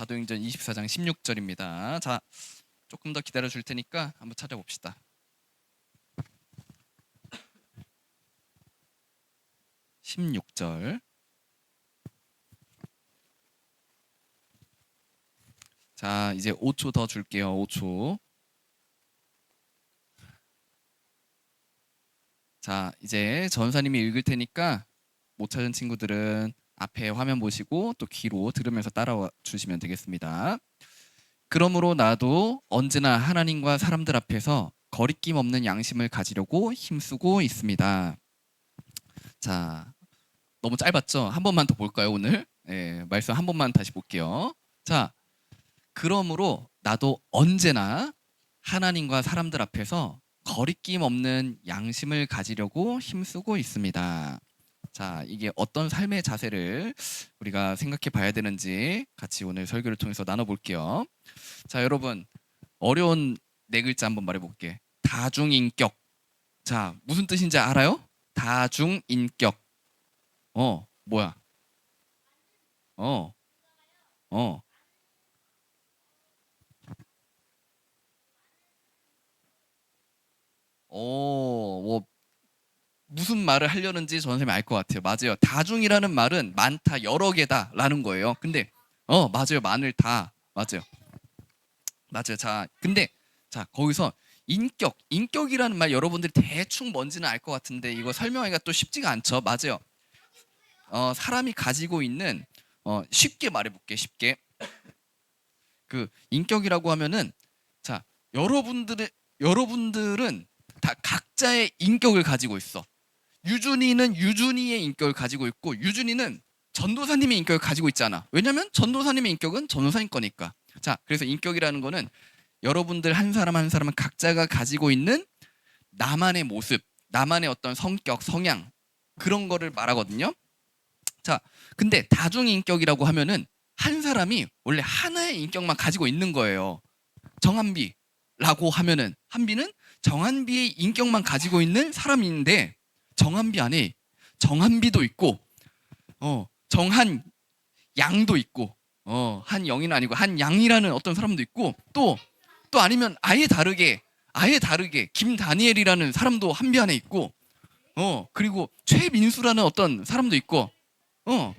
사도행전 24장 16절입니다. 자, 조금 더 기다려 줄 테니까 한번 찾아봅시다. 16절. 자, 이제 5초 더 줄게요. 5초. 자, 이제 전사님이 읽을 테니까 못 찾은 친구들은 앞에 화면 보시고 또 귀로 들으면서 따라와 주시면 되겠습니다. 그러므로 나도 언제나 하나님과 사람들 앞에서 거리낌 없는 양심을 가지려고 힘쓰고 있습니다. 자, 너무 짧았죠? 한 번만 더 볼까요, 오늘? 말씀 한 번만 다시 볼게요. 자, 그러므로 나도 언제나 하나님과 사람들 앞에서 거리낌 없는 양심을 가지려고 힘쓰고 있습니다. 자, 이게 어떤 삶의 자세를 우리가 생각해 봐야 되는지 같이 오늘 설교를 통해서 나눠볼게요. 자, 여러분, 어려운 네 글자 한번 말해볼게. 다중인격. 자, 무슨 뜻인지 알아요? 다중인격. 뭐야? 어, 어. 뭐 무슨 말을 하려는지 전 선생님이 알 것 같아요. 맞아요. 다중이라는 말은 많다, 여러 개다라는 거예요. 근데 맞아요. 많을 다. 맞아요. 맞아요. 자, 근데 자, 거기서 인격이라는 말 여러분들이 대충 뭔지는 알 것 같은데 이거 설명하기가 또 쉽지가 않죠. 맞아요. 사람이 가지고 있는 쉽게 말해볼게. 쉽게. 그 인격이라고 하면은 자, 여러분들은 다 각자의 인격을 가지고 있어. 유준이는 유준이의 인격을 가지고 있고 유준이는 전도사님의 인격을 가지고 있잖아. 왜냐면 전도사님의 인격은 전도사님 거니까. 자, 그래서 인격이라는 거는 여러분들 한 사람 한 사람은 각자가 가지고 있는 나만의 모습, 나만의 어떤 성격, 성향 그런 거를 말하거든요. 자, 근데 다중인격이라고 하면은 한 사람이 원래 하나의 인격만 가지고 있는 거예요. 정한비라고 하면은 한비는 정한비의 인격만 가지고 있는 사람인데 정한비 안에 정한비도 있고 정한 양도 있고 한 영이는 아니고 한 양이라는 어떤 사람도 있고 또 아니면 아예 다르게 김다니엘이라는 사람도 한비 안에 있고 그리고 최민수라는 어떤 사람도 있고 어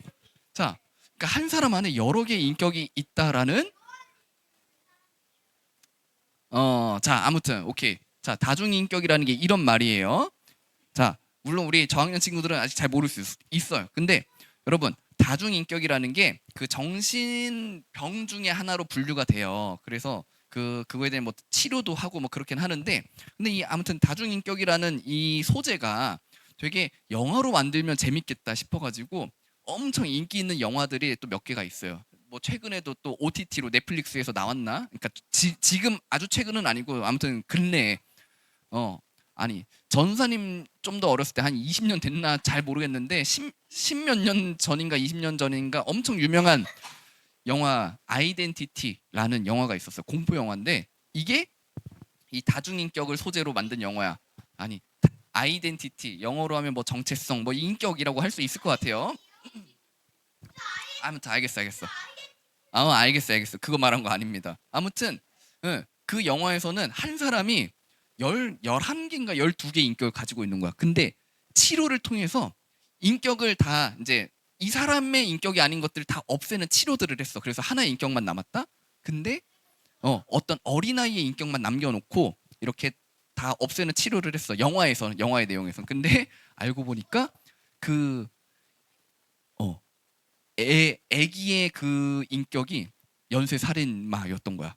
자, 그러니까 한 사람 안에 여러 개의 인격이 있다라는 자, 아무튼 오케이. 자, 다중인격이라는 게 이런 말이에요. 자, 물론 우리 저학년 친구들은 아직 잘 모를 수 있어요. 근데 여러분, 다중인격이라는 게 그 정신병 중에 하나로 분류가 돼요. 그래서 그거에 대한 뭐 치료도 하고 뭐 그렇긴 하는데 근데 이 아무튼 다중인격이라는 이 소재가 되게 영화로 만들면 재밌겠다 싶어가지고 엄청 인기 있는 영화들이 또 몇 개가 있어요. 뭐 최근에도 또 OTT로 넷플릭스에서 나왔나? 그러니까 지금 아주 최근은 아니고 아무튼 근래에 어 아니 전사님 좀 더 어렸을 때 한 20년 됐나 잘 모르겠는데 10몇 년 전인가 20년 전인가 엄청 유명한 영화 아이덴티티라는 영화가 있었어요. 공포 영화인데 이게 이 다중인격을 소재로 만든 영화야. 아니 아이덴티티 영어로 하면 뭐 정체성 뭐 인격이라고 할 수 있을 것 같아요. 아무튼 알겠어. 알겠어. 그거 말한 거 아닙니다. 아무튼 그 영화에서는 한 사람이 11개인가 12개 인격을 가지고 있는 거야. 근데 치료를 통해서 인격을 다 이제 이 사람의 인격이 아닌 것들을 다 없애는 치료들을 했어. 그래서 하나의 인격만 남았다. 근데 어떤 어린아이의 인격만 남겨놓고 이렇게 다 없애는 치료를 했어. 영화의 내용에서. 근데 알고 보니까 그 어, 애기의 그 인격이 연쇄 살인마였던 거야.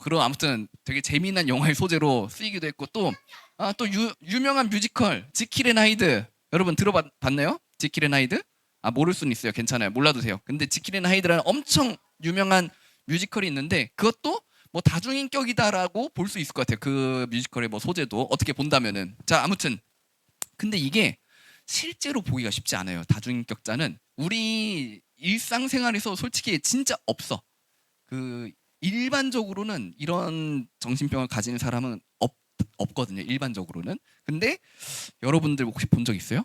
그런 아무튼 되게 재미난 영화의 소재로 쓰이기도 했고 또 유명한 뮤지컬 지킬 앤 하이드 여러분 들어봤나요? 지킬 앤 하이드? 모를 수는 있어요. 괜찮아요. 몰라도 돼요. 근데 지킬 앤 하이드라는 엄청 유명한 뮤지컬이 있는데 그것도 뭐 다중인격이다라고 볼 수 있을 것 같아요. 그 뮤지컬의 뭐 소재도 어떻게 본다면은 자 아무튼 근데 이게 실제로 보기가 쉽지 않아요. 다중인격자는 우리 일상생활에서 솔직히 진짜 없어. 그 일반적으로는 이런 정신병을 가진 사람은 없거든요. 일반적으로는. 근데 여러분들 혹시 본 적 있어요?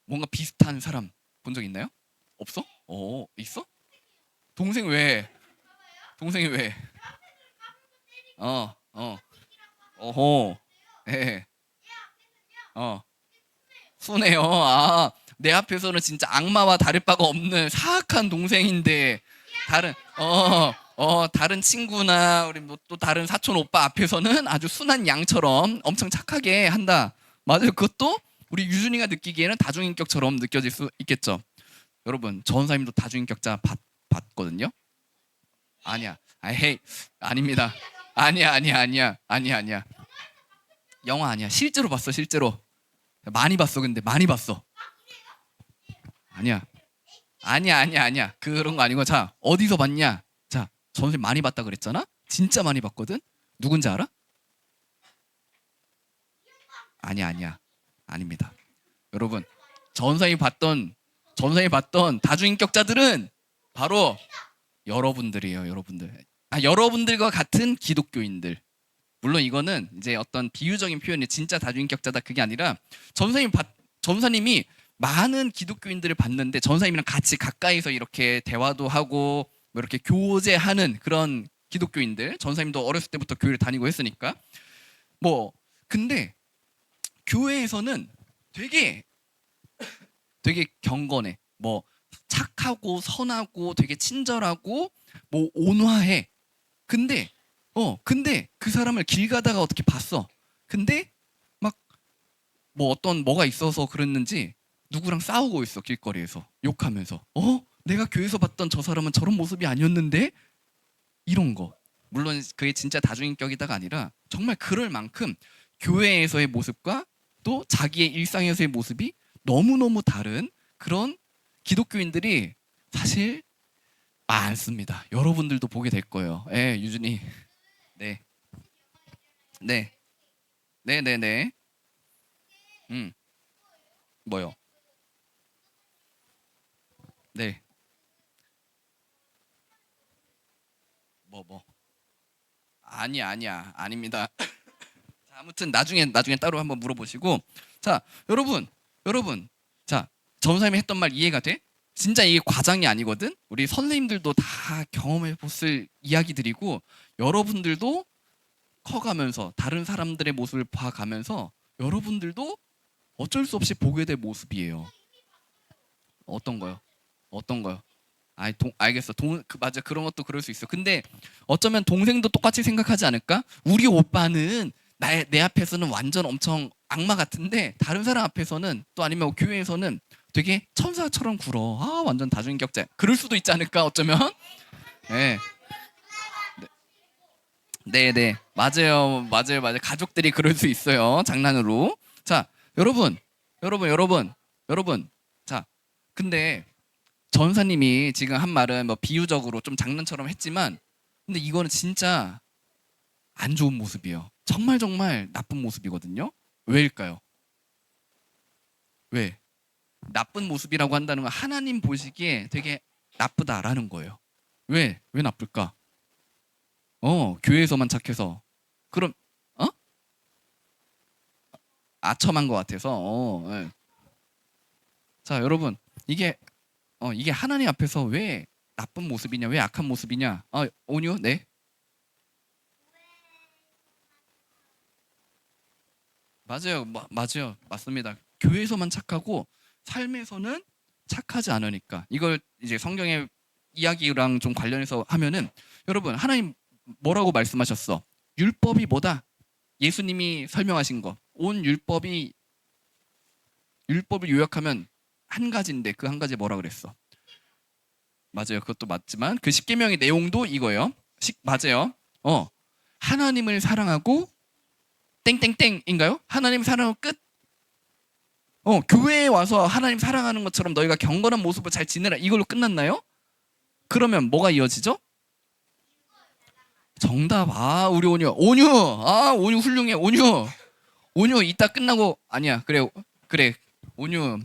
뭔가 비슷한 사람 본 적 있나요? 없어? 있어? 동생 왜? 동생이 왜? 어허. 예. 어. 순해요. 내 앞에서는 진짜 악마와 다를 바가 없는 사악한 동생인데 다른 다른 친구나 우리 뭐 또 다른 사촌 오빠 앞에서는 아주 순한 양처럼 엄청 착하게 한다. 맞아요. 그것도 우리 유준이가 느끼기에는 다중인격처럼 느껴질 수 있겠죠. 여러분, 전사님도 다중인격자 봤거든요. 아니야. 헤이, 아닙니다. 아니야. 영화 아니야. 실제로 봤어, 실제로. 많이 봤어, 근데 많이 봤어. 아니야. 아니야. 그런 거 아니고, 자, 어디서 봤냐? 자, 전생 많이 봤다 그랬잖아? 진짜 많이 봤거든? 누군지 알아? 아니야. 아닙니다. 여러분, 전생이 봤던 다중인격자들은 바로 여러분들이에요, 여러분들. 여러분들과 같은 기독교인들. 물론 이거는 이제 어떤 비유적인 표현이 진짜 다중인격자다 그게 아니라 전사님이 많은 기독교인들을 봤는데 전사님이랑 같이 가까이서 이렇게 대화도 하고 뭐 이렇게 교제하는 그런 기독교인들. 전사님도 어렸을 때부터 교회를 다니고 했으니까. 뭐 근데 교회에서는 되게 경건해. 뭐 착하고 선하고 되게 친절하고 뭐 온화해. 근데 그 사람을 길 가다가 어떻게 봤어. 근데 막 뭐 뭐가 있어서 그랬는지 누구랑 싸우고 있어, 길거리에서 욕하면서. 내가 교회에서 봤던 저 사람은 저런 모습이 아니었는데 이런 거. 물론 그게 진짜 다중인격이다가 아니라 정말 그럴 만큼 교회에서의 모습과 또 자기의 일상에서의 모습이 너무너무 다른 그런 기독교인들이 사실 많습니다. 여러분들도 보게 될 거예요. 예, 유준이. 네. 네. 네네네. 음, 뭐요? 네. 뭐. 아니야. 아닙니다. 자, 아무튼 나중에 따로 한번 물어보시고. 자, 여러분. 자, 전사님이 했던 말 이해가 돼? 진짜 이게 과장이 아니거든. 우리 선생님들도 다 경험해 봤을 이야기들이고 여러분들도 커가면서 다른 사람들의 모습을 봐가면서 여러분들도 어쩔 수 없이 보게 될 모습이에요. 어떤 거요? 어떤 거요? 알겠어. 맞아. 그런 것도 그럴 수 있어. 근데 어쩌면 동생도 똑같이 생각하지 않을까? 우리 오빠는 내 앞에서는 완전 엄청 악마 같은데 다른 사람 앞에서는 또 아니면 교회에서는 되게 천사처럼 굴어. 완전 다중인격자. 그럴 수도 있지 않을까? 어쩌면. 네. 네. 맞아요. 가족들이 그럴 수 있어요. 장난으로. 자, 여러분. 자, 근데 전사님이 지금 한 말은 뭐 비유적으로 좀 장난처럼 했지만 근데 이거는 진짜 안 좋은 모습이에요. 정말 나쁜 모습이거든요. 왜일까요? 왜? 나쁜 모습이라고 한다는 건 하나님 보시기에 되게 나쁘다라는 거예요. 왜 나쁠까? 교회에서만 착해서. 그럼 어? 아첨한 것 같아서. 예. 자, 여러분, 이게 하나님 앞에서 왜 나쁜 모습이냐, 왜 악한 모습이냐? 온유, 네, 맞아요, 맞습니다. 교회에서만 착하고 삶에서는 착하지 않으니까 이걸 이제 성경의 이야기랑 좀 관련해서 하면은 여러분 하나님 뭐라고 말씀하셨어? 율법이 뭐다? 예수님이 설명하신 거. 온 율법을 요약하면 한 가지인데 그 한 가지 뭐라 그랬어? 맞아요. 그것도 맞지만 그 십계명의 내용도 이거예요. 맞아요. 하나님을 사랑하고 땡땡땡인가요? 하나님 사랑하고 끝. 교회에 와서 하나님 사랑하는 것처럼 너희가 경건한 모습을 잘 지내라. 이걸로 끝났나요? 그러면 뭐가 이어지죠? 정답. 우리 온유 훌륭해. 온유 이따 끝나고 아니야. 그래. 온유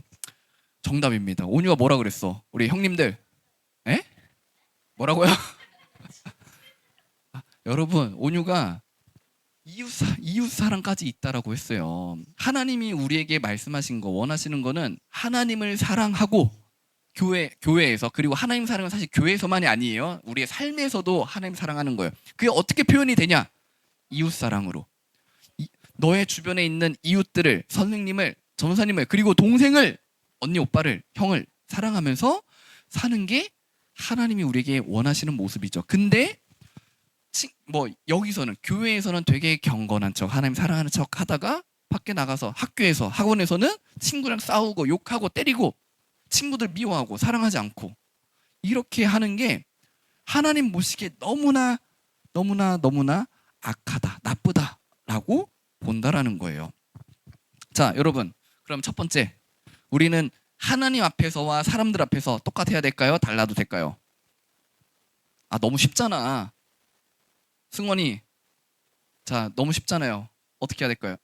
정답입니다. 온유가 뭐라 그랬어? 우리 형님들. 에? 뭐라고요? 여러분, 온유가 이웃 사랑까지 있다라고 했어요. 하나님이 우리에게 말씀하신 거 원하시는 거는 하나님을 사랑하고 교회에서, 그리고 하나님 사랑은 사실 교회에서만이 아니에요. 우리의 삶에서도 하나님 사랑하는 거예요. 그게 어떻게 표현이 되냐? 이웃 사랑으로. 너의 주변에 있는 이웃들을, 선생님을, 전사님을, 그리고 동생을, 언니 오빠를, 형을 사랑하면서 사는 게 하나님이 우리에게 원하시는 모습이죠. 근데 뭐 여기서는, 교회에서는 되게 경건한 척, 하나님 사랑하는 척 하다가 밖에 나가서, 학교에서, 학원에서는 친구랑 싸우고 욕하고 때리고 친구들 미워하고 사랑하지 않고, 이렇게 하는 게 하나님 보시기에 너무나 악하다, 나쁘다라고 본다라는 거예요. 자, 여러분, 그럼 첫 번째, 우리는 하나님 앞에서와 사람들 앞에서 똑같아야 될까요? 달라도 될까요? 너무 쉽잖아. 승원이, 자, 너무 쉽잖아요. 어떻게 해야 될까요?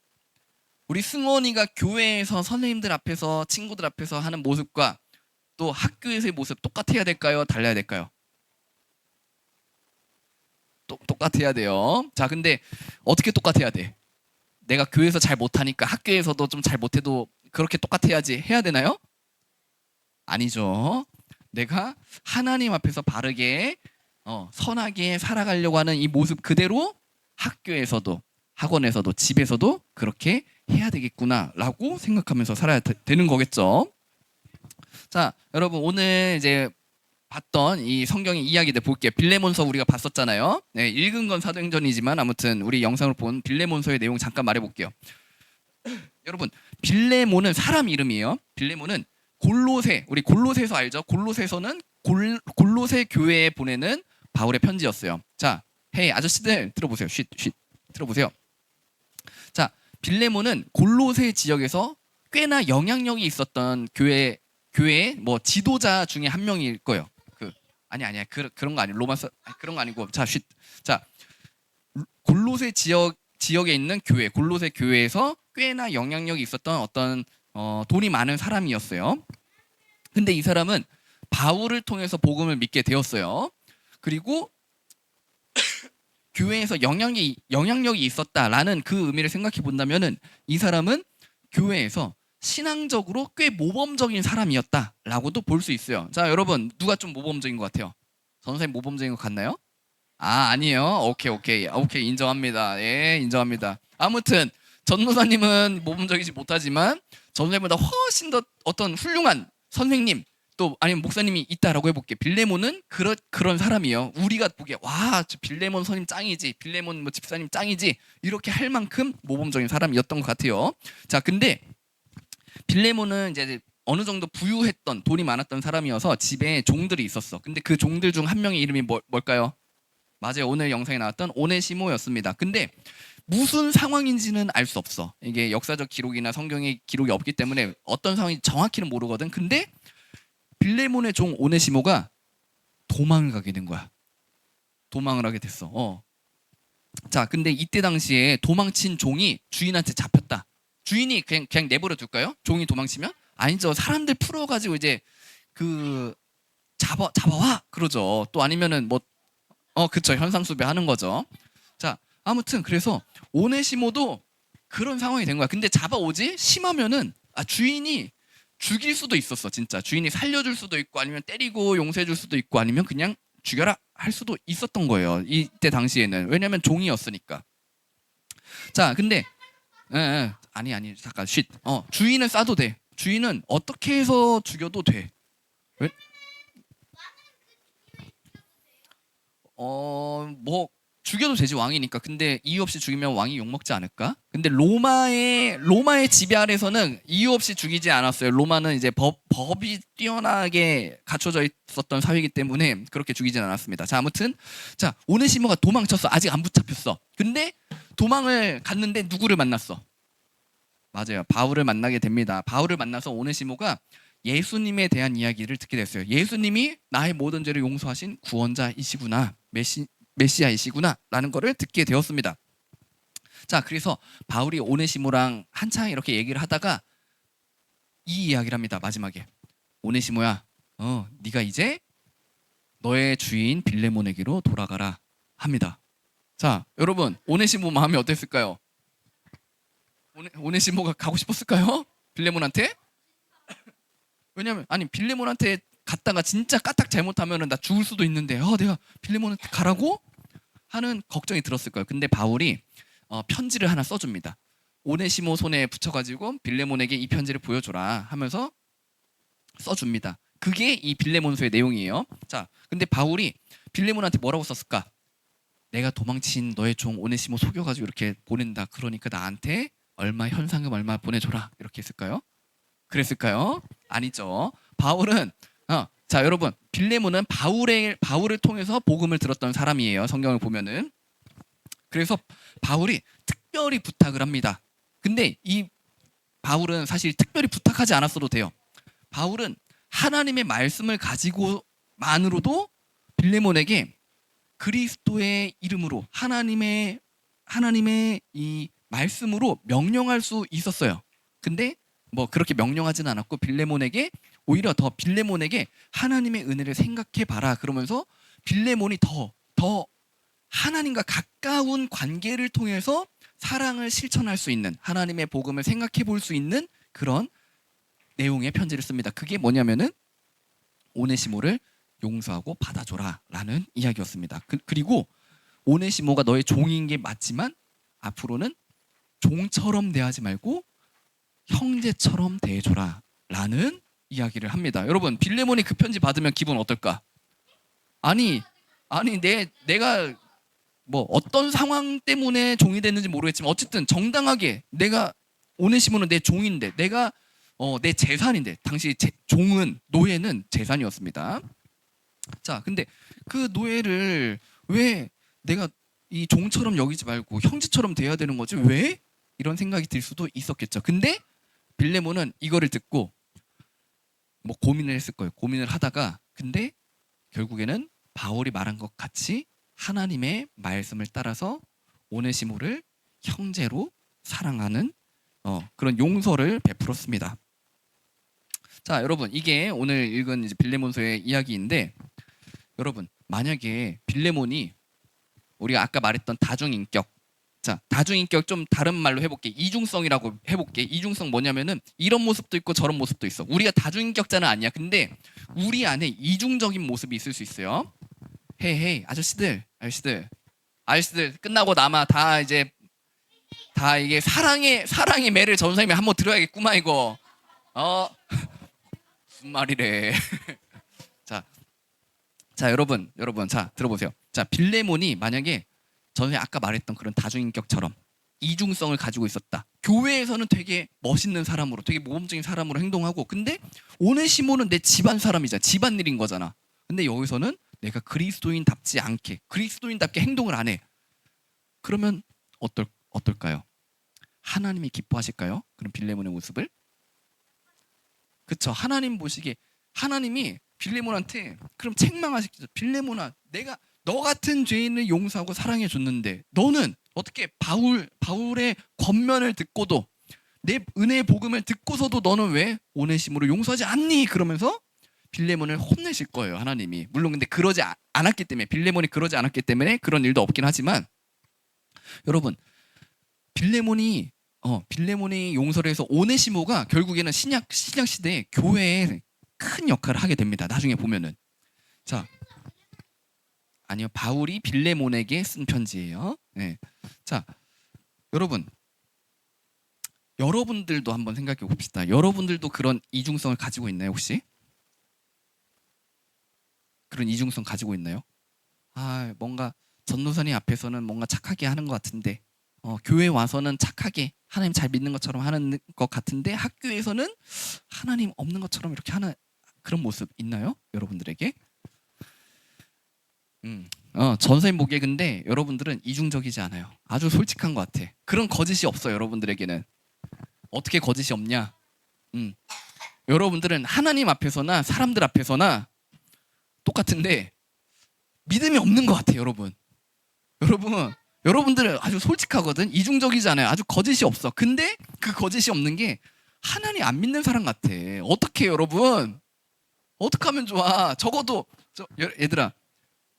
우리 승원이가 교회에서 선생님들 앞에서, 친구들 앞에서 하는 모습과 또 학교에서의 모습 똑같아야 될까요? 달라야 될까요? 똑같아야 돼요. 자, 근데 어떻게 똑같아야 돼? 내가 교회에서 잘 못하니까 학교에서도 좀 잘 못해도 그렇게 똑같아야지 해야 되나요? 아니죠. 내가 하나님 앞에서 바르게 선하게 살아가려고 하는 이 모습 그대로 학교에서도, 학원에서도, 집에서도 그렇게 해야 되겠구나라고 생각하면서 살아야 되는 거겠죠. 자, 여러분, 오늘 이제 봤던 이 성경의 이야기들 볼게요. 빌레몬서 우리가 봤었잖아요. 네, 읽은 건 사도행전이지만 아무튼 우리 영상을 본 빌레몬서의 내용 잠깐 말해볼게요. 여러분, 빌레몬은 사람 이름이에요. 빌레몬은 우리 골로새서 알죠? 골로새서는 골로새 교회에 보내는 바울의 편지였어요. 자, 헤이 아저씨들 들어보세요. 쉿 들어보세요. 자, 빌레몬은 골로새 지역에서 꽤나 영향력이 있었던 교회의 뭐 지도자 중에 한 명일 거예요. 아니야 그런 거 아니에요. 로마서 그런 거 아니고, 자, 골로새 지역에 있는 교회, 골로새 교회에서 꽤나 영향력이 있었던 어떤 돈이 많은 사람이었어요. 근데 이 사람은 바울을 통해서 복음을 믿게 되었어요. 그리고 교회에서 영향력이 있었다라는 그 의미를 생각해 본다면은, 이 사람은 교회에서 신앙적으로 꽤 모범적인 사람이었다라고도 볼 수 있어요. 자, 여러분, 누가 좀 모범적인 것 같아요? 선생님 모범적인 것 같나요? 아니에요. 오케이, 인정합니다. 예, 인정합니다. 아무튼 전도사님은 모범적이지 못하지만 전도사님보다 훨씬 더 어떤 훌륭한 선생님, 또 아니면 목사님이 있다라고 해볼게. 빌레몬은 그런 사람이에요. 우리가 보기에 저 빌레몬 선임 짱이지, 빌레몬 뭐 집사님 짱이지, 이렇게 할 만큼 모범적인 사람이었던 것 같아요. 자, 근데 빌레몬은 이제 어느 정도 부유했던, 돈이 많았던 사람이어서 집에 종들이 있었어. 근데 그 종들 중 한 명의 이름이 뭘까요? 맞아요. 오늘 영상에 나왔던 오네시모였습니다. 근데 무슨 상황인지는 알 수 없어. 이게 역사적 기록이나 성경의 기록이 없기 때문에 어떤 상황인지 정확히는 모르거든. 근데 빌레몬의 종 오네시모가 도망을 가게 된 거야. 도망을 하게 됐어. 자, 근데 이때 당시에 도망친 종이 주인한테 잡혔다. 주인이 그냥 내버려 둘까요? 종이 도망치면? 아니죠. 사람들 풀어가지고 이제 잡아와 그러죠. 또 아니면은 그쵸, 현상수배 하는 거죠. 자, 아무튼 그래서 오네시모도 그런 상황이 된 거야. 근데 잡아오지? 심하면은 주인이 죽일 수도 있었어. 진짜 주인이 살려줄 수도 있고, 아니면 때리고 용서해줄 수도 있고, 아니면 그냥 죽여라 할 수도 있었던 거예요. 이때 당시에는. 왜냐면 종이었으니까. 자, 근데 아니 잠깐 쉿. 주인은 싸도 돼. 주인은 어떻게 해서 죽여도 돼. 왜? 뭐 죽여도 되지, 왕이니까. 근데 이유 없이 죽이면 왕이 욕먹지 않을까? 근데 로마의 지배 아래서는 이유 없이 죽이지 않았어요. 로마는 이제 법이 뛰어나게 갖춰져 있었던 사회이기 때문에 그렇게 죽이진 않았습니다. 자, 아무튼 자, 오네시모가 도망쳤어. 아직 안 붙잡혔어. 근데 도망을 갔는데 누구를 만났어? 맞아요. 바울을 만나게 됩니다. 바울을 만나서 오네시모가 예수님에 대한 이야기를 듣게 됐어요. 예수님이 나의 모든 죄를 용서하신 구원자이시구나, 메시아이시구나 라는 거를 듣게 되었습니다. 자, 그래서 바울이 오네시모랑 한창 이렇게 얘기를 하다가 이 이야기를 합니다. 마지막에, 오네시모야, 네가 이제 너의 주인 빌레몬에게로 돌아가라 합니다. 자, 여러분, 오네시모 마음이 어땠을까요? 오네시모가 가고 싶었을까요? 빌레몬한테? 왜냐면 빌레몬한테 갔다가 진짜 까딱 잘못하면은 나 죽을 수도 있는데 내가 빌레몬한테 가라고 하는 걱정이 들었을 거예요. 근데 바울이 편지를 하나 써줍니다. 오네시모 손에 붙여가지고 빌레몬에게 이 편지를 보여줘라 하면서 써줍니다. 그게 이 빌레몬서의 내용이에요. 자, 근데 바울이 빌레몬한테 뭐라고 썼을까? 내가 도망친 너의 종 오네시모 속여가지고 이렇게 보낸다. 그러니까 나한테 얼마 현상금 얼마 보내줘라. 이렇게 했을까요? 그랬을까요? 아니죠. 바울은 자 여러분 빌레몬은 바울을 통해서 복음을 들었던 사람이에요. 성경을 보면은. 그래서 바울이 특별히 부탁을 합니다. 근데 이 바울은 사실 특별히 부탁하지 않았어도 돼요. 바울은 하나님의 말씀을 가지고만으로도 빌레몬에게 그리스도의 이름으로 하나님의 이 말씀으로 명령할 수 있었어요. 근데 뭐 그렇게 명령하지는 않았고 빌레몬에게 오히려 더 빌레몬에게 하나님의 은혜를 생각해 봐라 그러면서 빌레몬이 더 하나님과 가까운 관계를 통해서 사랑을 실천할 수 있는 하나님의 복음을 생각해 볼 수 있는 그런 내용의 편지를 씁니다. 그게 뭐냐면은 오네시모를 용서하고 받아줘라 라는 이야기였습니다. 그리고 오네시모가 너의 종인 게 맞지만 앞으로는 종처럼 대하지 말고 형제처럼 대해줘라 라는 이야기를 합니다. 여러분 빌레몬이 그 편지 받으면 기분 어떨까? 아니 내가 뭐 어떤 상황 때문에 종이 됐는지 모르겠지만 어쨌든 정당하게 내가 오네시모는 내 종인데 내가 내 재산인데 당시 노예는 재산이었습니다. 자 근데 그 노예를 왜 내가 이 종처럼 여기지 말고 형제처럼 대해야 되는 거지? 왜? 이런 생각이 들 수도 있었겠죠. 근데 빌레몬은 이거를 듣고 뭐 고민을 했을 거예요. 고민을 하다가 근데 결국에는 바울이 말한 것 같이 하나님의 말씀을 따라서 오네시모를 형제로 사랑하는 그런 용서를 베풀었습니다. 자 여러분 이게 오늘 읽은 이제 빌레몬서의 이야기인데 여러분 만약에 빌레몬이 우리가 아까 말했던 다중인격 자 다중인격 좀 다른 말로 해볼게 이중성이라고 해볼게 이중성 뭐냐면은 이런 모습도 있고 저런 모습도 있어 우리가 다중인격자는 아니야 근데 우리 안에 이중적인 모습이 있을 수 있어요 헤이 아저씨들 끝나고 남아 다 이제 다 이게 사랑의 매를 전 선생님이 한번 들어야겠구만 이거 무슨 말이래 자 여러분 자 들어보세요 자 빌레몬이 만약에 전에 아까 말했던 그런 다중인격처럼 이중성을 가지고 있었다 교회에서는 되게 멋있는 사람으로 되게 모범적인 사람으로 행동하고 근데 오네시모는 내 집안 사람이잖아 집안일인 거잖아 근데 여기서는 내가 그리스도인답지 않게 그리스도인답게 행동을 안 해 그러면 어떨까요? 하나님이 기뻐하실까요? 그럼 빌레몬의 모습을? 그쵸 하나님 보시기에 하나님이 빌레몬한테 그럼 책망하시겠죠 빌레몬아 내가 너 같은 죄인을 용서하고 사랑해 줬는데 너는 어떻게 바울의 권면을 듣고도 내 은혜의 복음을 듣고서도 너는 왜 오네시모를 용서하지 않니? 그러면서 빌레몬을 혼내실 거예요 하나님이 물론 근데 그러지 않았기 때문에 빌레몬이 그러지 않았기 때문에 그런 일도 없긴 하지만 여러분 빌레몬이 용서를 해서 오네시모가 결국에는 신약 시대에 교회에 큰 역할을 하게 됩니다 나중에 보면은 자 아니요 바울이 빌레몬에게 쓴 편지예요 네. 자 여러분들도 한번 생각해 봅시다 여러분들도 그런 이중성을 가지고 있나요 혹시? 그런 이중성 가지고 있나요? 뭔가 전도사님 앞에서는 뭔가 착하게 하는 것 같은데 교회 와서는 착하게 하나님 잘 믿는 것처럼 하는 것 같은데 학교에서는 하나님 없는 것처럼 이렇게 하는 그런 모습 있나요? 여러분들에게? 전사님 보기에 근데 여러분들은 이중적이지 않아요. 아주 솔직한 것 같아. 그런 거짓이 없어요. 여러분들에게는. 어떻게 거짓이 없냐? 여러분들은 하나님 앞에서나 사람들 앞에서나 똑같은데 믿음이 없는 것 같아요. 여러분들은 아주 솔직하거든. 이중적이지 않아요. 아주 거짓이 없어. 근데 그 거짓이 없는 게 하나님 안 믿는 사람 같아. 어떻게 여러분? 어떻게 하면 좋아? 적어도 얘들아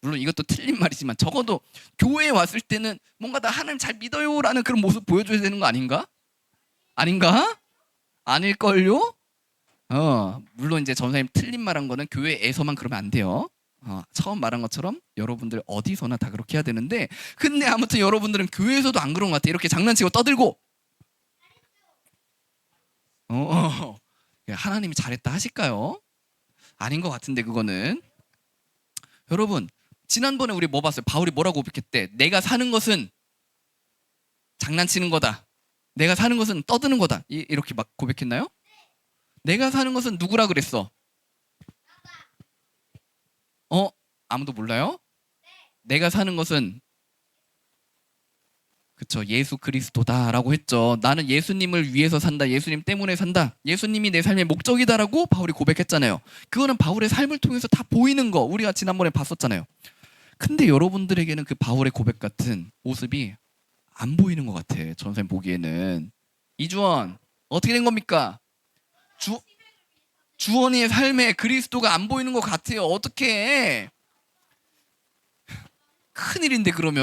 물론 이것도 틀린 말이지만 적어도 교회에 왔을 때는 뭔가 나 하나님 잘 믿어요라는 그런 모습 보여줘야 되는 거 아닌가? 아닌가? 아닐걸요? 물론 이제 전사님 틀린 말한 거는 교회에서만 그러면 안 돼요. 처음 말한 것처럼 여러분들 어디서나 다 그렇게 해야 되는데, 근데 아무튼 여러분들은 교회에서도 안 그런 것 같아. 이렇게 장난치고 떠들고 어, 어. 하나님이 잘했다 하실까요? 아닌 것 같은데 그거는. 여러분, 지난번에 우리 뭐 봤어요? 바울이 뭐라고 고백했대? 내가 사는 것은 장난치는 거다. 내가 사는 것은 떠드는 거다. 이렇게 막 고백했나요? 내가 사는 것은 누구라 그랬어? 어? 아무도 몰라요? 내가 사는 것은 그쵸, 예수 그리스도다라고 했죠. 나는 예수님을 위해서 산다. 예수님 때문에 산다. 예수님이 내 삶의 목적이다라고 바울이 고백했잖아요. 그거는 바울의 삶을 통해서 다 보이는 거 우리가 지난번에 봤었잖아요. 근데 여러분들에게는 그 바울의 고백 같은 모습이 안 보이는 것 같아. 전생 보기에는. 이주원 어떻게 된 겁니까? 주, 주원이의 삶에 그리스도가 안 보이는 것 같아요. 어떻게? 큰일인데 그럼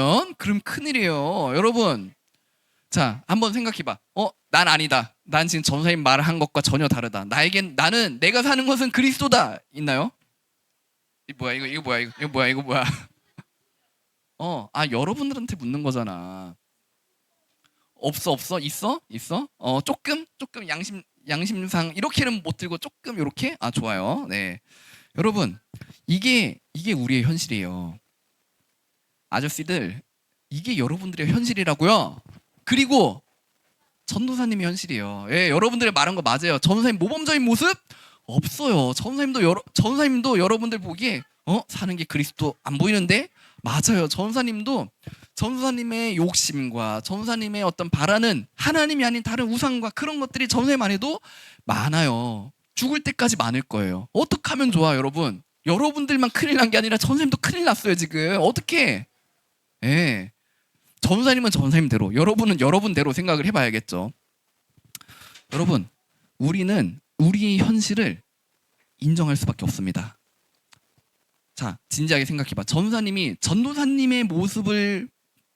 큰일이에요. 여러분, 자 한번 생각해봐. 난 아니다. 난 지금 전사님 말한 것과 전혀 다르다. 나는 내가 사는 것은 그리스도다. 있나요? 이거 뭐야? 여러분들한테 묻는 거잖아. 없어? 있어? 조금 양심상 이렇게는 못 들고 조금 이렇게? 좋아요. 네. 여러분, 이게 우리의 현실이에요. 아저씨들, 이게 여러분들의 현실이라고요. 그리고 전도사님의 현실이에요. 예, 여러분들이 말한 거 맞아요. 전도사님 모범적인 모습 없어요. 전도사님도 여러분들 보기에 사는 게 그리스도 안 보이는데 맞아요. 전도사님의 욕심과 전도사님의 어떤 바라는 하나님이 아닌 다른 우상과 그런 것들이 전도사님 안에도 많아요. 죽을 때까지 많을 거예요. 어떻게 하면 좋아, 여러분? 여러분들만 큰일 난 게 아니라 전도사님도 큰일 났어요, 지금. 어떻게? 예. 전사님은 전사님대로, 여러분은 여러분대로 생각을 해봐야겠죠. 여러분, 우리는 우리의 현실을 인정할 수밖에 없습니다. 자, 진지하게 생각해봐. 전도사님의 모습을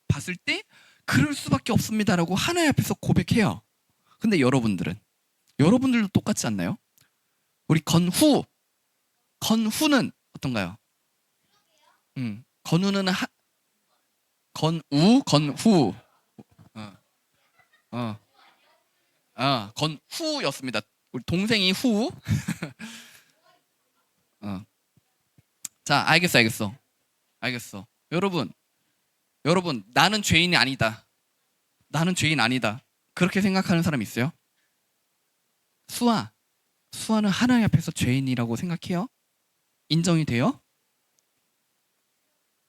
봤을 때 그럴 수밖에 없습니다라고 하나님 앞에서 고백해요. 근데 여러분들도 똑같지 않나요? 우리 건후는 어떤가요? 건후는 건후. 어, 건후였습니다. 우리 동생이 후. 자, 알겠어. 여러분, 나는 죄인이 아니다. 나는 죄인 아니다. 그렇게 생각하는 사람 있어요? 수아는 하나님 앞에서 죄인이라고 생각해요? 인정이 돼요?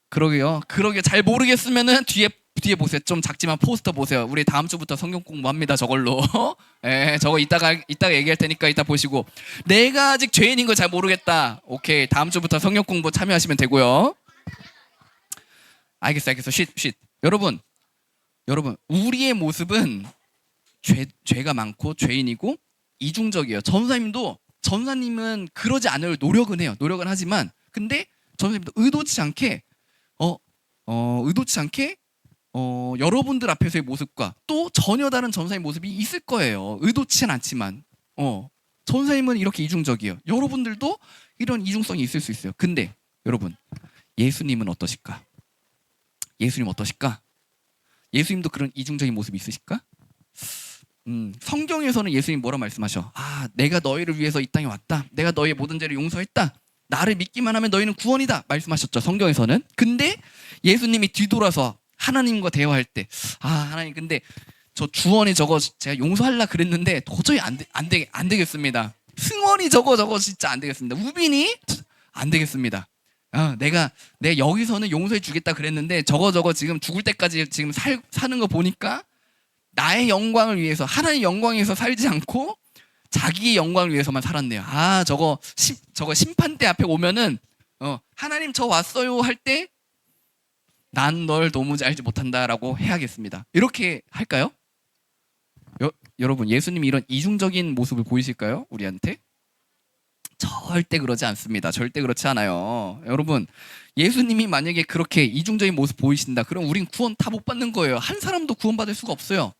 그러게요. 잘 모르겠으면은 뒤에 보세요. 좀 작지만 포스터 보세요. 우리 다음 주부터 성경 공부합니다. 저걸로. 예, 저거 이따가 얘기할 테니까 이따 보시고. 내가 아직 죄인인 거 잘 모르겠다. 오케이. 다음 주부터 성경 공부 참여하시면 되고요. 알겠어. 쉿. 여러분, 우리의 모습은 죄가 많고 죄인이고 이중적이에요. 전사님은 그러지 않을 노력은 해요. 노력은 하지만 근데 전사님도 의도치 않게 여러분들 앞에서의 모습과 또 전혀 다른 전사님 모습이 있을 거예요. 의도치는 않지만 전사님은 이렇게 이중적이에요. 여러분들도 이런 이중성이 있을 수 있어요. 근데 여러분, 예수님은 어떠실까? 예수님도 그런 이중적인 모습이 있으실까? 성경에서는 예수님 뭐라 말씀하셔? 내가 너희를 위해서 이 땅에 왔다. 내가 너희의 모든 죄를 용서했다. 나를 믿기만 하면 너희는 구원이다 말씀하셨죠, 성경에서는. 근데 예수님이 뒤돌아서 하나님과 대화할 때 하나님, 근데 저 주원이 저거 제가 용서하려 그랬는데 도저히 안 되겠습니다. 승원이 저거 진짜 안 되겠습니다. 우빈이 안 되겠습니다. 내가 여기서는 용서해 주겠다 그랬는데 저거 지금 죽을 때까지 지금 사는 거 보니까 나의 영광을 위해서, 하나님의 영광을 위해서 살지 않고 자기의 영광을 위해서만 살았네요. 저거 심판대 앞에 오면은 하나님 저 왔어요 할 때 난 널 도무지 알지 못한다라고 해야겠습니다. 이렇게 할까요? 여러분, 예수님이 이런 이중적인 모습을 보이실까요? 우리한테? 절대 그러지 않습니다. 절대 그렇지 않아요. 여러분, 예수님이 만약에 그렇게 이중적인 모습 보이신다, 그럼 우린 구원 다 못 받는 거예요. 한 사람도 구원받을 수가 없어요.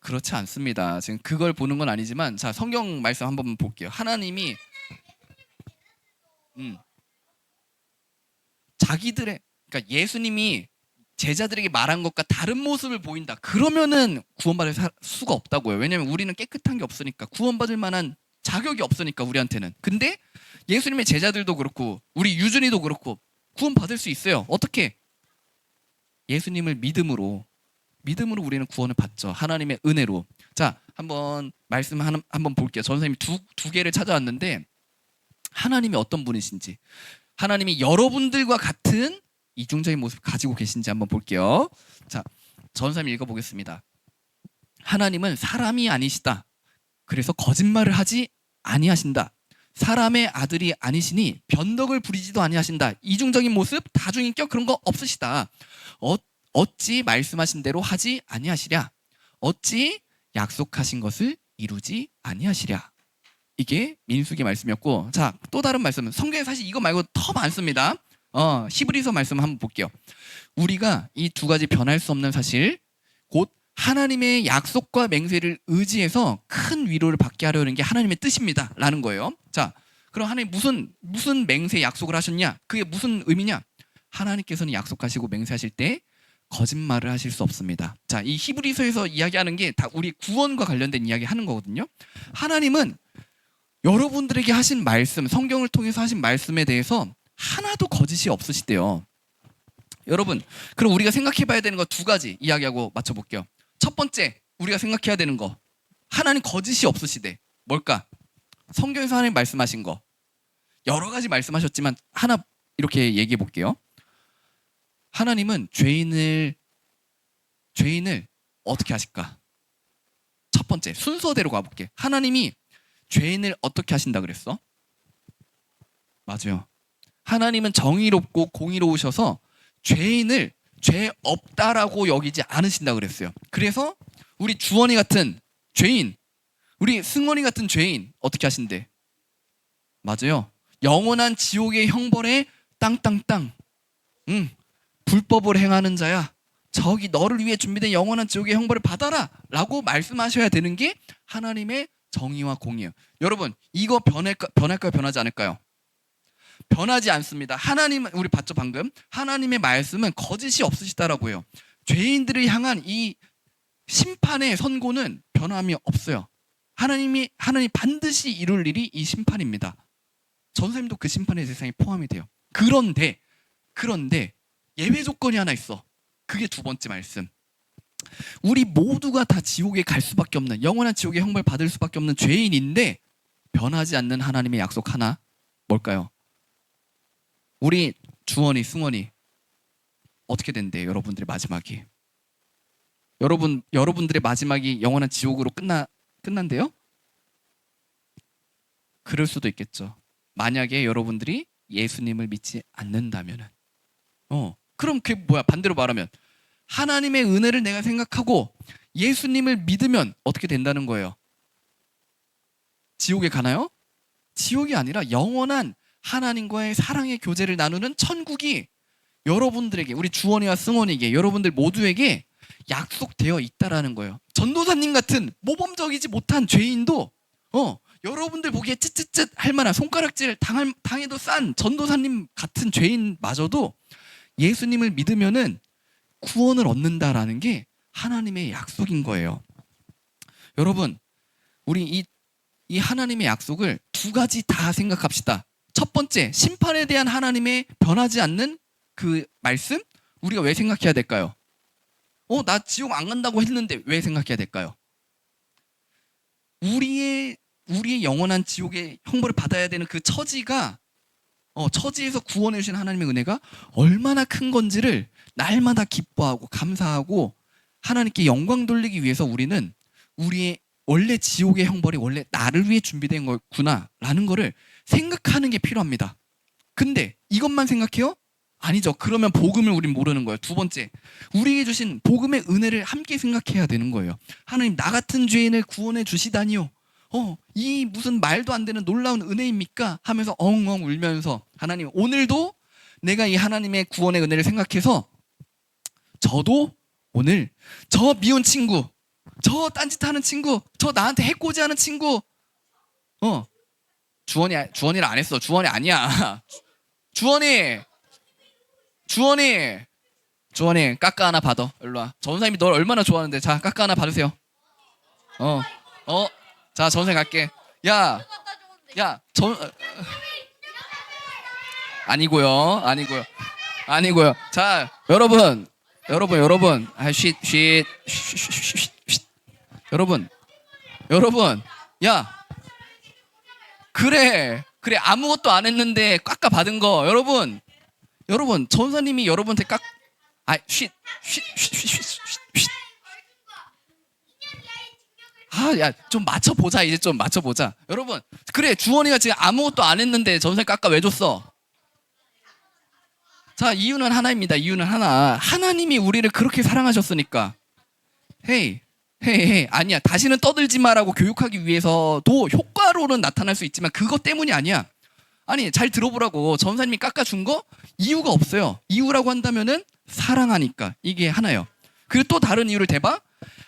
그렇지 않습니다. 지금 그걸 보는 건 아니지만 자 성경 말씀 한번 볼게요. 하나님이 음, 자기들의 그러니까 예수님이 제자들에게 말한 것과 다른 모습을 보인다. 그러면은 구원받을 수가 없다고요. 왜냐면 우리는 깨끗한 게 없으니까 구원받을 만한 자격이 없으니까 우리한테는. 근데 예수님의 제자들도 그렇고 우리 유준이도 그렇고 구원받을 수 있어요. 어떻게? 예수님을 믿음으로 우리는 구원을 받죠. 하나님의 은혜로. 자, 한번 말씀 한번 볼게요. 전 선생님이 두 개를 찾아왔는데 하나님이 어떤 분이신지, 하나님이 여러분들과 같은 이중적인 모습을 가지고 계신지 한번 볼게요. 자, 전 선생님 읽어보겠습니다. 하나님은 사람이 아니시다. 그래서 거짓말을 하지 아니하신다. 사람의 아들이 아니시니 변덕을 부리지도 아니하신다. 이중적인 모습, 다중인격 그런 거 없으시다. 어찌 말씀하신 대로 하지 아니하시랴. 어찌 약속하신 것을 이루지 아니하시랴. 이게 민수기 말씀이었고, 자, 또 다른 말씀은 성경에 사실 이거 말고 더 많습니다. 히브리서 말씀 한번 볼게요. 우리가 이 두 가지 변할 수 없는 사실, 곧 하나님의 약속과 맹세를 의지해서 큰 위로를 받게 하려는 게 하나님의 뜻입니다. 라는 거예요. 자, 그럼 하나님 무슨 맹세 약속을 하셨냐? 그게 무슨 의미냐? 하나님께서는 약속하시고 맹세하실 때 거짓말을 하실 수 없습니다. 자, 이 히브리서에서 이야기하는 게 다 우리 구원과 관련된 이야기 하는 거거든요. 하나님은 여러분들에게 하신 말씀, 성경을 통해서 하신 말씀에 대해서 하나도 거짓이 없으시대요. 여러분, 그럼 우리가 생각해 봐야 되는 거 두 가지 이야기하고 맞춰볼게요. 첫 번째, 우리가 생각해야 되는 거. 하나님 거짓이 없으시대. 뭘까? 성경에서 하나님 말씀하신 거. 여러 가지 말씀하셨지만 하나 이렇게 얘기해 볼게요. 하나님은 죄인을 어떻게 하실까? 첫 번째, 순서대로 가볼게. 하나님이 죄인을 어떻게 하신다 그랬어? 맞아요. 하나님은 정의롭고 공의로우셔서 죄인을 죄 없다라고 여기지 않으신다 그랬어요. 그래서 우리 주원이 같은 죄인, 우리 승원이 같은 죄인 어떻게 하신대? 맞아요. 영원한 지옥의 형벌에 땅땅땅. 불법을 행하는 자야. 저기 너를 위해 준비된 영원한 지옥의 형벌을 받아라 라고 말씀하셔야 되는 게 하나님의 정의와 공의예요. 여러분, 이거 변할까요? 변하지 않을까요? 변하지 않습니다. 하나님, 우리 봤죠 방금? 하나님의 말씀은 거짓이 없으시다라고 해요. 죄인들을 향한 이 심판의 선고는 변함이 없어요. 하나님 반드시 이룰 일이 이 심판입니다. 전사님도 그 심판의 대상에 포함이 돼요. 그런데 예외 조건이 하나 있어. 그게 두 번째 말씀. 우리 모두가 다 지옥에 갈 수밖에 없는, 영원한 지옥의 형벌 받을 수밖에 없는 죄인인데 변하지 않는 하나님의 약속 하나, 뭘까요? 우리 주원이, 승원이 어떻게 된대요? 여러분들의 마지막이. 여러분들의 마지막이 영원한 지옥으로 끝난대요? 그럴 수도 있겠죠. 만약에 여러분들이 예수님을 믿지 않는다면은. 그럼 그게 뭐야? 반대로 말하면 하나님의 은혜를 내가 생각하고 예수님을 믿으면 어떻게 된다는 거예요? 지옥에 가나요? 지옥이 아니라 영원한 하나님과의 사랑의 교제를 나누는 천국이 여러분들에게, 우리 주원이와 승원에게, 여러분들 모두에게 약속되어 있다라는 거예요. 전도사님 같은 모범적이지 못한 죄인도 여러분들 보기에 쯧쯧쯧 할 만한, 손가락질 당해도 싼 전도사님 같은 죄인마저도 예수님을 믿으면은 구원을 얻는다라는 게 하나님의 약속인 거예요. 여러분, 우리 이 하나님의 약속을 두 가지 다 생각합시다. 첫 번째, 심판에 대한 하나님의 변하지 않는 그 말씀, 우리가 왜 생각해야 될까요? 나 지옥 안 간다고 했는데 왜 생각해야 될까요? 우리의 영원한 지옥의 형벌을 받아야 되는 그 처지가, 처지에서 구원해 주신 하나님의 은혜가 얼마나 큰 건지를 날마다 기뻐하고 감사하고 하나님께 영광 돌리기 위해서 우리는 우리의 원래 지옥의 형벌이 원래 나를 위해 준비된 거구나라는 거를 생각하는 게 필요합니다. 근데 이것만 생각해요? 아니죠. 그러면 복음을 우린 모르는 거예요. 두 번째, 우리에게 주신 복음의 은혜를 함께 생각해야 되는 거예요. 하나님, 나 같은 죄인을 구원해 주시다니요. 이 무슨 말도 안 되는 놀라운 은혜입니까? 하면서 엉엉 울면서, 하나님, 오늘도 내가 이 하나님의 구원의 은혜를 생각해서 저도 오늘 저 미운 친구, 저 딴짓하는 친구, 저 나한테 해코지하는 친구. 주원이를 안 했어. 주원이 아니야. 주원이 까까 하나 받아. 일로 와. 전사님이 널 얼마나 좋아하는데. 자, 까까 하나 받으세요. 자, 전사님 갈게. 야, 아니고요. 자, 여러분. 쉿. 여러분. 야, 그래. 아무것도 안 했는데 깎아 받은 거. 여러분, 전사님이 여러분한테 쉿. 야, 좀 맞춰보자. 이제 좀 맞춰보자. 여러분, 그래. 주원이가 지금 아무것도 안 했는데 전사님 깎아 왜 줬어? 자, 이유는 하나입니다. 이유는 하나. 하나님이 우리를 그렇게 사랑하셨으니까. 헤이. 아니야. 다시는 떠들지 마라고 교육하기 위해서도 효과로는 나타날 수 있지만 그것 때문이 아니야. 아니, 잘 들어보라고. 전사님이 깎아준 거 이유가 없어요. 이유라고 한다면은 사랑하니까. 이게 하나요. 그리고 또 다른 이유를 대봐.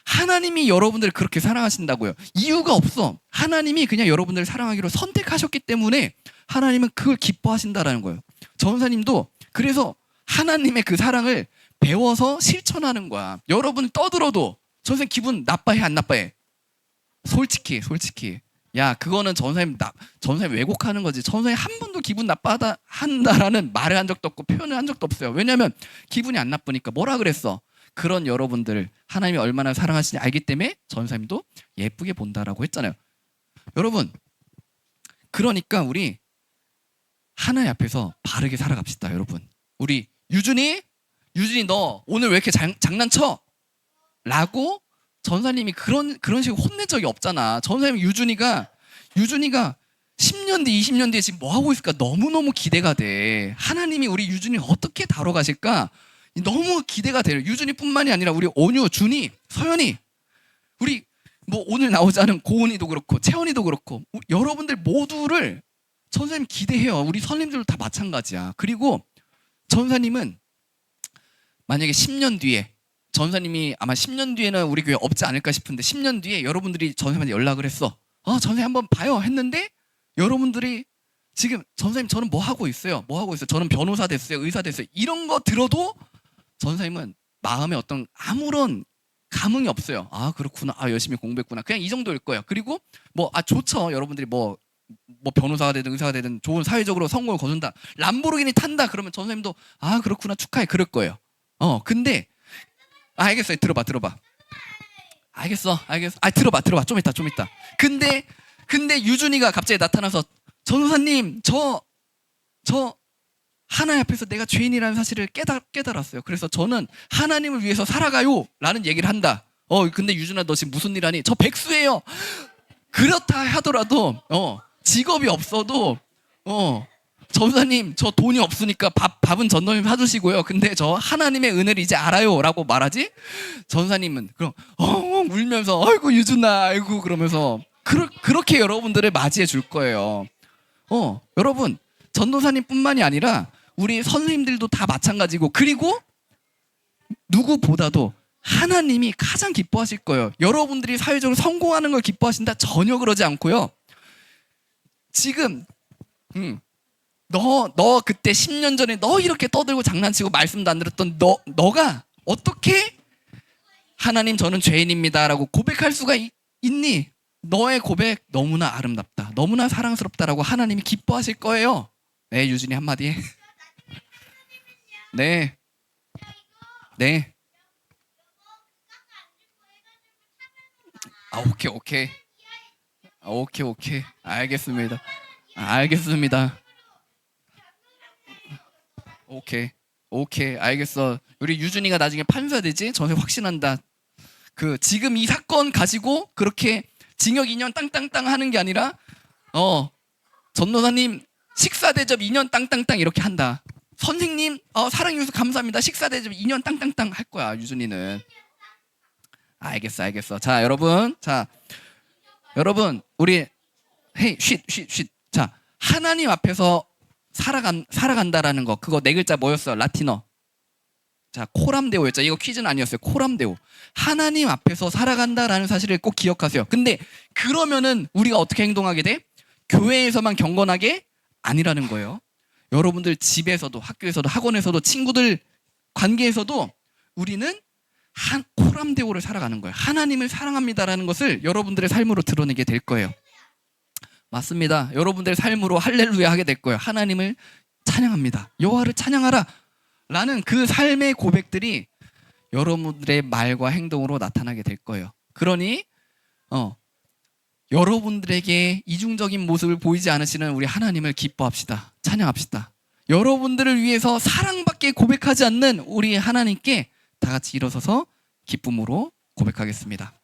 하나님이 여러분들을 그렇게 사랑하신다고요. 이유가 없어. 하나님이 그냥 여러분들을 사랑하기로 선택하셨기 때문에 하나님은 그걸 기뻐하신다라는 거예요. 전사님도 그래서 하나님의 그 사랑을 배워서 실천하는 거야. 여러분 떠들어도 전사님 기분 나빠해 안 나빠해? 솔직히 야, 그거는 전사님 왜곡하는 거지. 전사님 한 번도 기분 나빠하다 한다라는 말을 한 적도 없고 표현을 한 적도 없어요. 왜냐하면 기분이 안 나쁘니까. 뭐라 그랬어? 그런 여러분들을 하나님이 얼마나 사랑하시는지 알기 때문에 전사님도 예쁘게 본다라고 했잖아요. 여러분, 그러니까 우리 하나님 앞에서 바르게 살아갑시다. 여러분, 우리 유준이 너 오늘 왜 이렇게 장난쳐? 라고 전사님이 그런 식으로 혼낸 적이 없잖아. 전사님 유준이가 10년 뒤 20년 뒤에 지금 뭐 하고 있을까 너무너무 기대가 돼. 하나님이 우리 유준이 어떻게 다뤄가실까 너무 기대가 돼요. 유준이뿐만이 아니라 우리 온유, 준이, 서연이, 우리 뭐 오늘 나오지 않은 고은이도 그렇고 채원이도 그렇고 여러분들 모두를 전사님 기대해요. 우리 선생님들도 다 마찬가지야. 그리고 전사님은 만약에 10년 뒤에 전사님이 아마 10년 뒤에는 우리 교회 없지 않을까 싶은데 10년 뒤에 여러분들이 전사님한테 연락을 했어. 전사님 한번 봐요 했는데 여러분들이 지금 전사님 저는 뭐 하고 있어요? 저는 변호사 됐어요. 의사 됐어요. 이런 거 들어도 전사님은 마음에 어떤 아무런 감흥이 없어요. 그렇구나. 열심히 공부했구나. 그냥 이 정도일 거예요. 그리고 좋죠. 여러분들이 뭐 변호사가 되든 의사가 되든 좋은 사회적으로 성공을 거둔다. 람보르기니 탄다. 그러면 전사님도 그렇구나. 축하해. 그럴 거예요. 근데 알겠어요. 들어봐. 알겠어. 들어봐. 좀 있다. 근데 유준이가 갑자기 나타나서 전사님 저 하나님 앞에서 내가 죄인이라는 사실을 깨달았어요. 그래서 저는 하나님을 위해서 살아가요 라는 얘기를 한다. 근데 유준아 너 지금 무슨 일 하니? 저 백수예요. 그렇다 하더라도 직업이 없어도 전사님 저 돈이 없으니까 밥은 전도님 사주시고요. 근데 저 하나님의 은혜를 이제 알아요 라고 말하지. 전사님은 그럼 울면서 아이고 유준아 아이고 그러면서 그렇게 여러분들을 맞이해 줄 거예요. 여러분 전도사님뿐만이 아니라 우리 선생님들도 다 마찬가지고, 그리고 누구보다도 하나님이 가장 기뻐하실 거예요. 여러분들이 사회적으로 성공하는 걸 기뻐하신다? 전혀 그러지 않고요. 지금 너 그때 10년 전에 너 이렇게 떠들고 장난치고 말씀도 안 들었던 너가 어떻게 하나님 저는 죄인입니다 라고 고백할 수가 있니? 너의 고백 너무나 아름답다, 너무나 사랑스럽다라고 하나님이 기뻐하실 거예요. 네, 유진이 한마디 해. 네. 오케이. 알겠습니다. 오케이. 알겠어. 우리 유준이가 나중에 판사 되지? 전에 확신한다. 지금 이 사건 가지고 그렇게 징역 2년 땅땅땅 하는 게 아니라 전도사님 식사 대접 2년 땅땅땅 이렇게 한다. 선생님 사랑해 주셔서 감사합니다. 식사 대접 2년 땅땅땅 할 거야 유준이는. 알겠어. 자, 여러분 우리 쉿. 자, 하나님 앞에서 살아간다라는 거, 그거 네 글자 뭐였어? 라틴어. 자, 코람데오였죠. 이거 퀴즈는 아니었어요. 코람데오. 하나님 앞에서 살아간다라는 사실을 꼭 기억하세요. 근데 그러면은 우리가 어떻게 행동하게 돼? 교회에서만 경건하게 아니라는 거예요. 여러분들 집에서도, 학교에서도, 학원에서도, 친구들 관계에서도 우리는 한 코람데오를 살아가는 거예요. 하나님을 사랑합니다라는 것을 여러분들의 삶으로 드러내게 될 거예요. 맞습니다. 여러분들의 삶으로 할렐루야 하게 될 거예요. 하나님을 찬양합니다. 여호와를 찬양하라 라는 그 삶의 고백들이 여러분들의 말과 행동으로 나타나게 될 거예요. 그러니 여러분들에게 이중적인 모습을 보이지 않으시는 우리 하나님을 기뻐합시다. 찬양합시다. 여러분들을 위해서 사랑밖에 고백하지 않는 우리 하나님께 다 같이 일어서서 기쁨으로 고백하겠습니다.